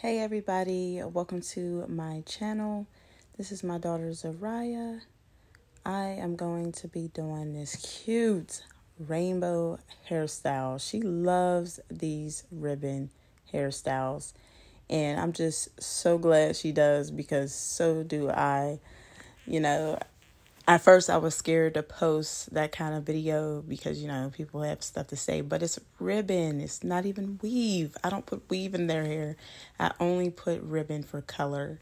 Hey everybody, welcome to my channel. This is my daughter Zariah. I am going to be doing this cute rainbow hairstyle. She loves these ribbon hairstyles and I'm just so glad she does because so do I. At first I was scared to post that kind of video because, people have stuff to say, but it's ribbon. It's not even weave. I don't put weave in their hair. I only put ribbon for color.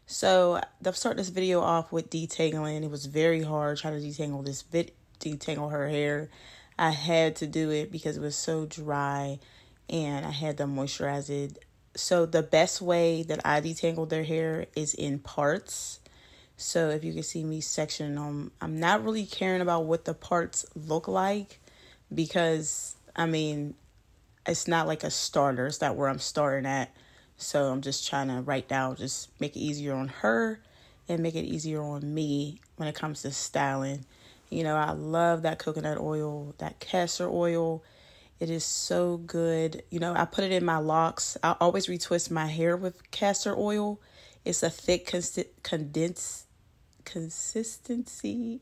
So I'll start this video off with detangling. It was very hard trying to detangle her hair. I had to do it because it was so dry and I had to moisturize it. So the best way that I detangled their hair is in parts. So if you can see me sectioning them, I'm not really caring about what the parts look like because, it's not like a starter. It's not where I'm starting at. So I'm just trying to right now just make it easier on her and make it easier on me when it comes to styling. I love that coconut oil, that castor oil. It is so good. I put it in my locks. I always retwist my hair with castor oil. It's a thick consistency.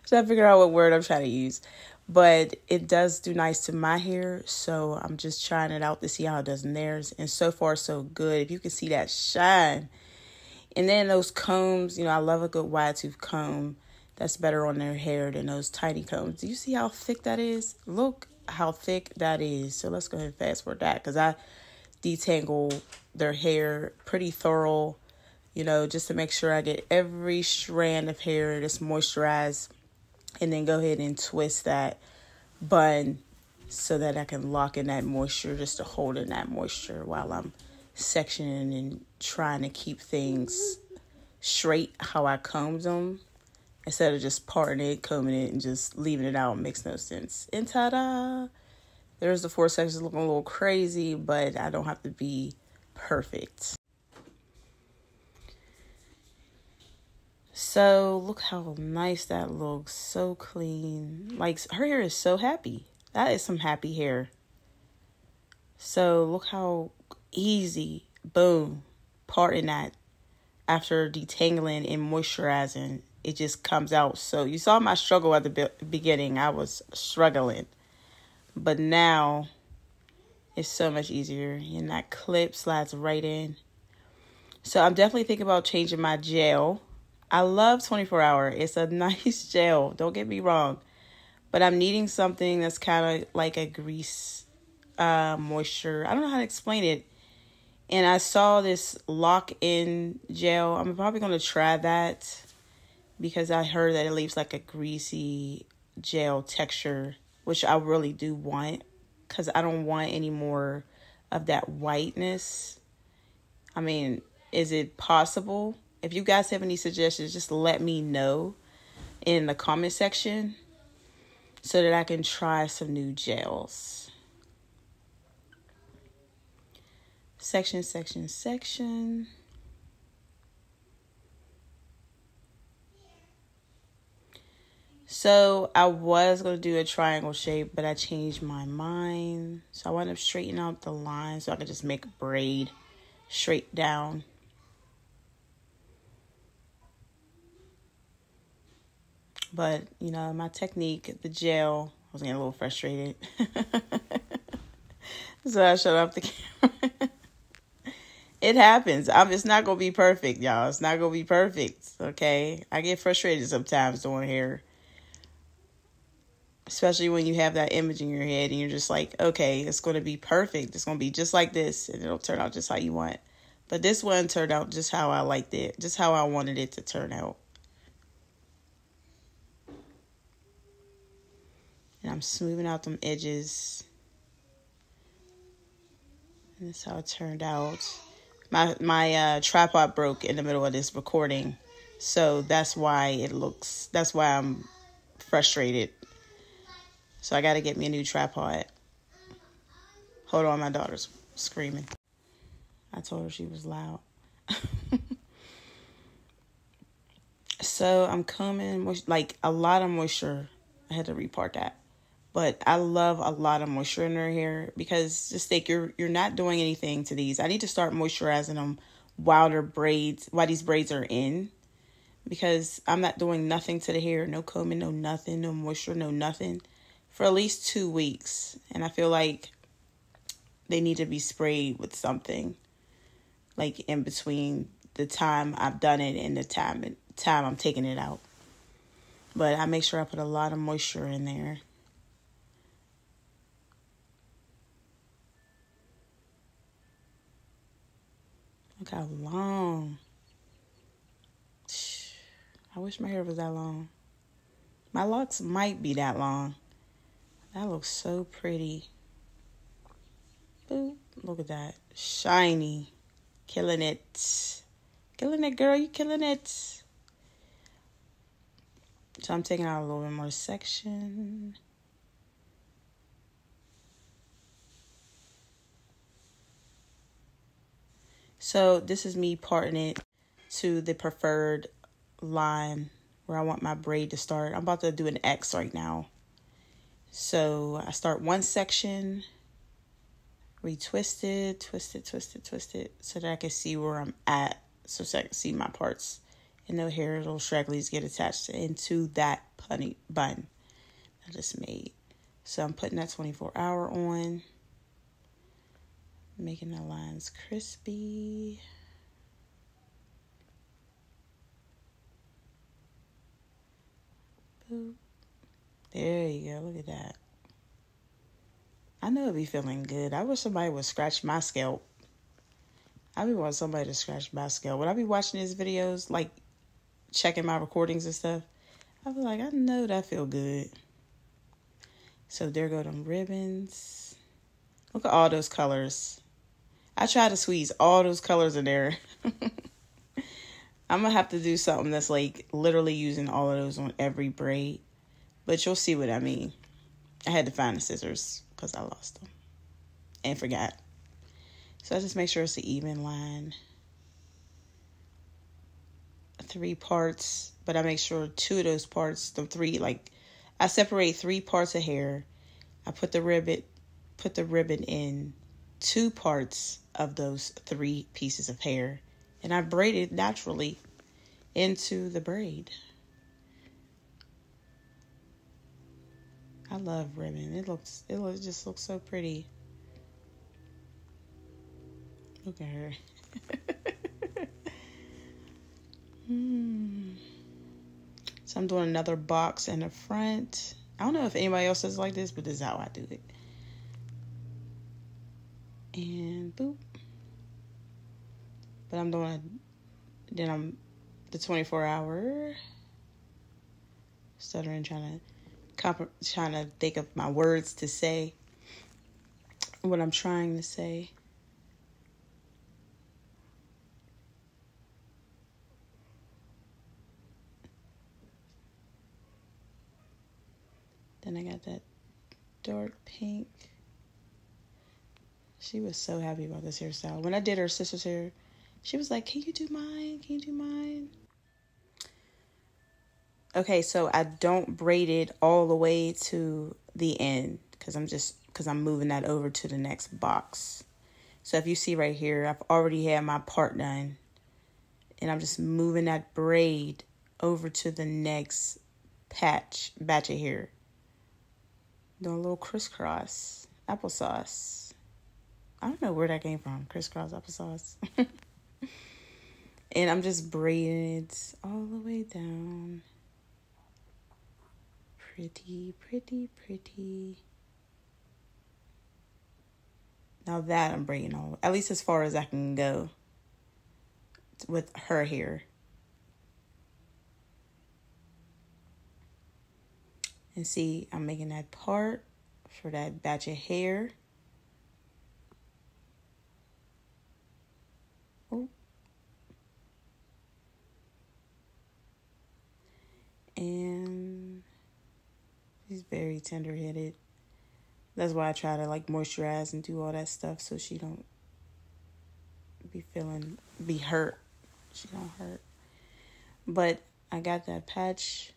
Trying to figure out what word I'm trying to use, but it does do nice to my hair, so I'm just trying it out to see how it does in theirs, and so far so good. If you can see that shine. And then those combs, I love a good wide tooth comb. That's better on their hair than those tiny combs. Do you see how thick that is? Look how thick that is. So let's go ahead and fast forward that because I detangle their hair pretty thorough. Just to make sure I get every strand of hair that's moisturized, and then go ahead and twist that bun so that I can lock in that moisture, just to hold in that moisture while I'm sectioning and trying to keep things straight how I combed them instead of just parting it, combing it, and just leaving it out. It makes no sense. And ta-da! There's the four sections looking a little crazy, but I don't have to be perfect. So look how nice that looks. So clean. Like, her hair is so happy. That is some happy hair. So look how easy, boom, parting that after detangling and moisturizing, it just comes out. So you saw my struggle at the beginning. I was struggling, but now it's so much easier, and that clip slides right in. So I'm definitely thinking about changing my gel. I love 24-hour. It's a nice gel. Don't get me wrong. But I'm needing something that's kind of like a grease moisture. I don't know how to explain it. And I saw this lock-in gel. I'm probably going to try that because I heard that it leaves like a greasy gel texture, which I really do want because I don't want any more of that whiteness. Is it possible? If you guys have any suggestions, just let me know in the comment section so that I can try some new gels. Section. So I was going to do a triangle shape, but I changed my mind. So I wound up straightening out the line so I could just make a braid straight down. But, my technique, the gel, I was getting a little frustrated. So I shut off the camera. It happens. It's not going to be perfect, y'all. It's not going to be perfect, okay? I get frustrated sometimes doing hair. Especially when you have that image in your head and you're just like, okay, it's going to be perfect. It's going to be just like this, and it'll turn out just how you want. But this one turned out just how I liked it, just how I wanted it to turn out. And I'm smoothing out them edges. And that's how it turned out. My tripod broke in the middle of this recording. So that's why I'm frustrated. So I got to get me a new tripod. Hold on, my daughter's screaming. I told her she was loud. So I'm combing, like a lot of moisture. I had to repart that. But I love a lot of moisture in her hair because just think you're not doing anything to these. I need to start moisturizing them while these braids are in, because I'm not doing nothing to the hair, no combing, no nothing, no moisture, no nothing, for at least 2 weeks. And I feel like they need to be sprayed with something, like in between the time I've done it and the time I'm taking it out. But I make sure I put a lot of moisture in there. Look how long. I wish my hair was that long. My locks might be that long. That looks so pretty. Boop. Look at that. Shiny. Killing it. Killing it, girl. You killing it. So I'm taking out a little bit more section. So this is me parting it to the preferred line where I want my braid to start. I'm about to do an X right now. So I start one section, retwist it, twist it, so that I can see where I'm at, so I can see my parts. And the hair, little stragglies get attached into that bun I just made. So I'm putting that 24-hour on, making the lines crispy. Boop. There you go. Look at that. I know it'd be feeling good. I wish somebody would scratch my scalp. I be wanting somebody to scratch my scalp. When I be watching these videos, like checking my recordings and stuff, I be like, I know that feel good. So there go them ribbons. Look at all those colors. I try to squeeze all those colors in there. I'm going to have to do something that's like literally using all of those on every braid. But you'll see what I mean. I had to find the scissors because I lost them and forgot. So I just make sure it's an even line. 3 parts, but I make sure 2 of those parts, I separate 3 parts of hair. I put the ribbon in 2 parts of those 3 pieces of hair, and I braid it naturally into the braid. I love ribbon. It just looks so pretty. Look at her. So I'm doing another box in the front. I don't know if anybody else does like this, but this is how I do it. And boop. But I'm doing the 24-hour. Stuttering, trying to think of my words to say. What I'm trying to say. Then I got that dark pink. She was so happy about this hairstyle. When I did her sister's hair, she was like, can you do mine? Can you do mine? Okay, so I don't braid it all the way to the end because I'm moving that over to the next box. So if you see right here, I've already had my part done. And I'm just moving that braid over to the next batch of hair. Doing a little crisscross applesauce. I don't know where that came from. Crisscross applesauce. And I'm just braiding it all the way down. Pretty, pretty, pretty. Now that I'm braiding all, at least as far as I can go with her hair. And see, I'm making that part for that batch of hair. Oh. And she's very tender-headed. That's why I try to like moisturize and do all that stuff so she don't be hurt. She don't hurt. But I got that patch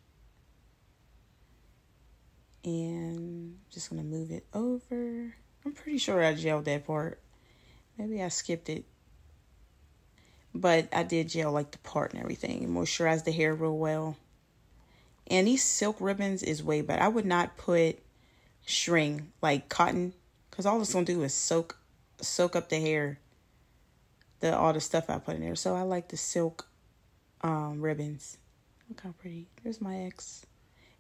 And just going to move it over. I'm pretty sure I gelled that part. Maybe I skipped it. But I did gel like the part and everything. Moisturize the hair real well. And these silk ribbons is way better. I would not put string like cotton, because all it's going to do is soak up the hair. All the stuff I put in there. So I like the silk ribbons. Look how pretty. There's my ex.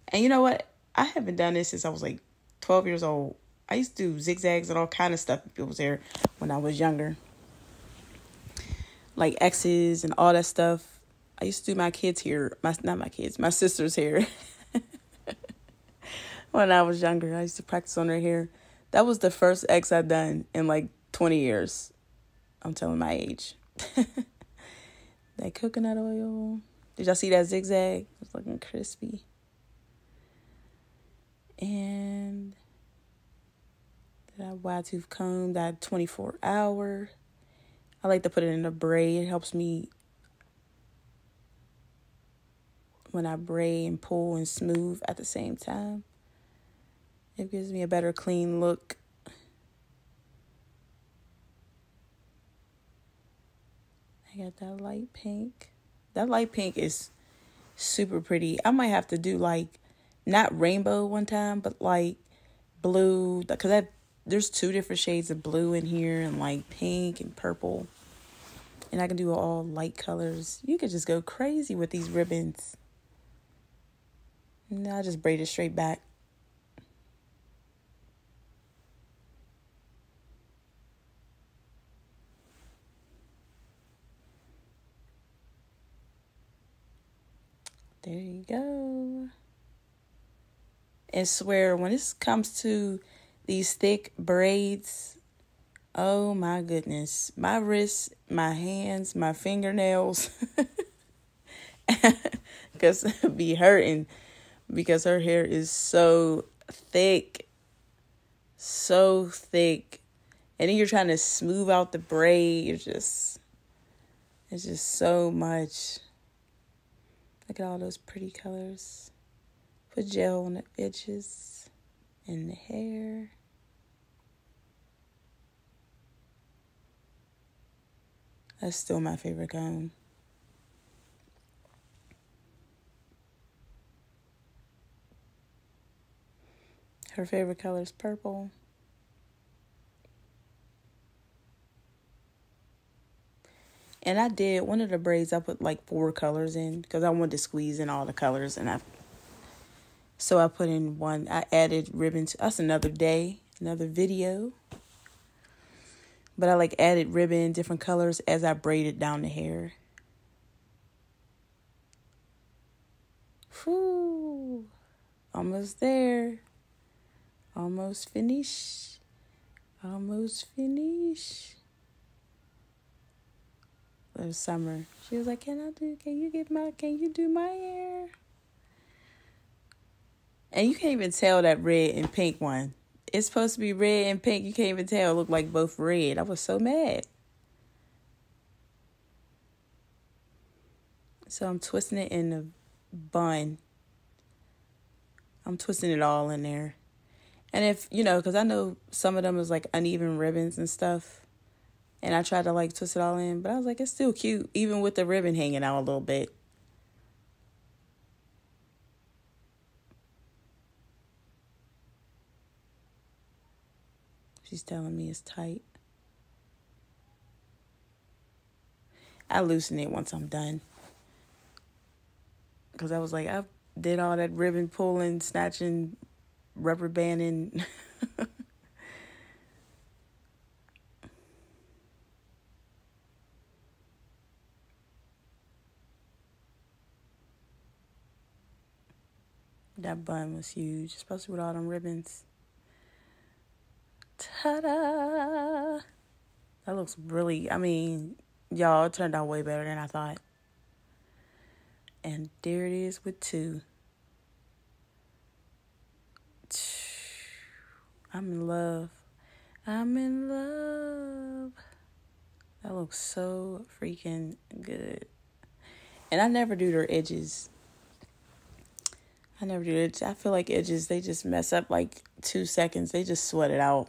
And you know what? I haven't done this since I was like 12 years old. I used to do zigzags and all kind of stuff in people's hair when I was younger. Like X's and all that stuff. I used to do my kids' hair. My sister's hair. When I was younger, I used to practice on her hair. That was the first X I've done in like 20 years. I'm telling my age. That coconut oil. Did y'all see that zigzag? It's looking crispy. And that wide tooth comb, that 24-hour. I like to put it in a braid. It helps me when I braid and pull and smooth at the same time. It gives me a better clean look. I got that light pink. That light pink is super pretty. I might have to do like, not rainbow one time, but like blue. Because there's 2 different shades of blue in here and like pink and purple. And I can do all light colors. You could just go crazy with these ribbons. And I just braid it straight back. There you go. And swear, when it comes to these thick braids, oh my goodness. My wrists, my hands, my fingernails. Because it be hurting. Because her hair is so thick. So thick. And then you're trying to smooth out the braid. It's just so much. Look at all those pretty colors. Put gel on the edges and the hair. That's still my favorite comb. Her favorite color is purple. And I did, one of the braids, I put like 4 colors in because I wanted to squeeze in all the colors. So I put in one, I added ribbons. That's another day, another video. But I like added ribbon, different colors as I braided down the hair. Whew. Almost there. Almost finished. Almost finished. It was summer. She was like, can you do my hair? And you can't even tell that red and pink one. It's supposed to be red and pink. You can't even tell. It looked like both red. I was so mad. So I'm twisting it in a bun. I'm twisting it all in there. And if, because I know some of them is like uneven ribbons and stuff. And I tried to like twist it all in. But I was like, it's still cute. Even with the ribbon hanging out a little bit. She's telling me it's tight. I loosen it once I'm done. Because I was like, I did all that ribbon pulling, snatching, rubber banding. That bun was huge, especially with all them ribbons. Ta-da! That looks really, y'all, it turned out way better than I thought. And there it is with 2. I'm in love. I'm in love. That looks so freaking good. And I never do their edges. I never do it. I feel like edges, they just mess up like 2 seconds. They just sweat it out.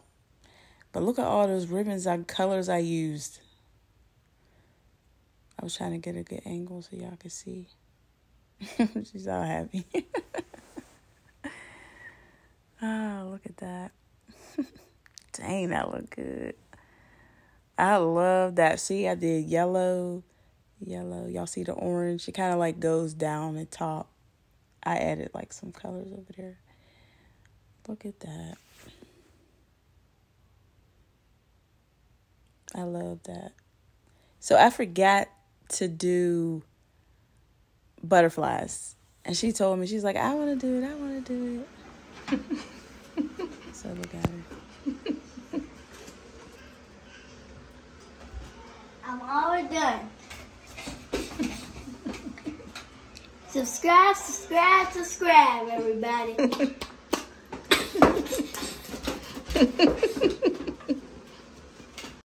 But look at all those ribbons and colors I used. I was trying to get a good angle so y'all could see. She's all happy. Oh, look at that. Dang, that look good. I love that. See, I did yellow. Y'all see the orange? It kind of like goes down the top. I added like some colors over there. Look at that. I love that. So I forgot to do butterflies. And she told me, she's like, I want to do it. I want to do it. So look at her. I'm all done. Subscribe, subscribe, subscribe, everybody.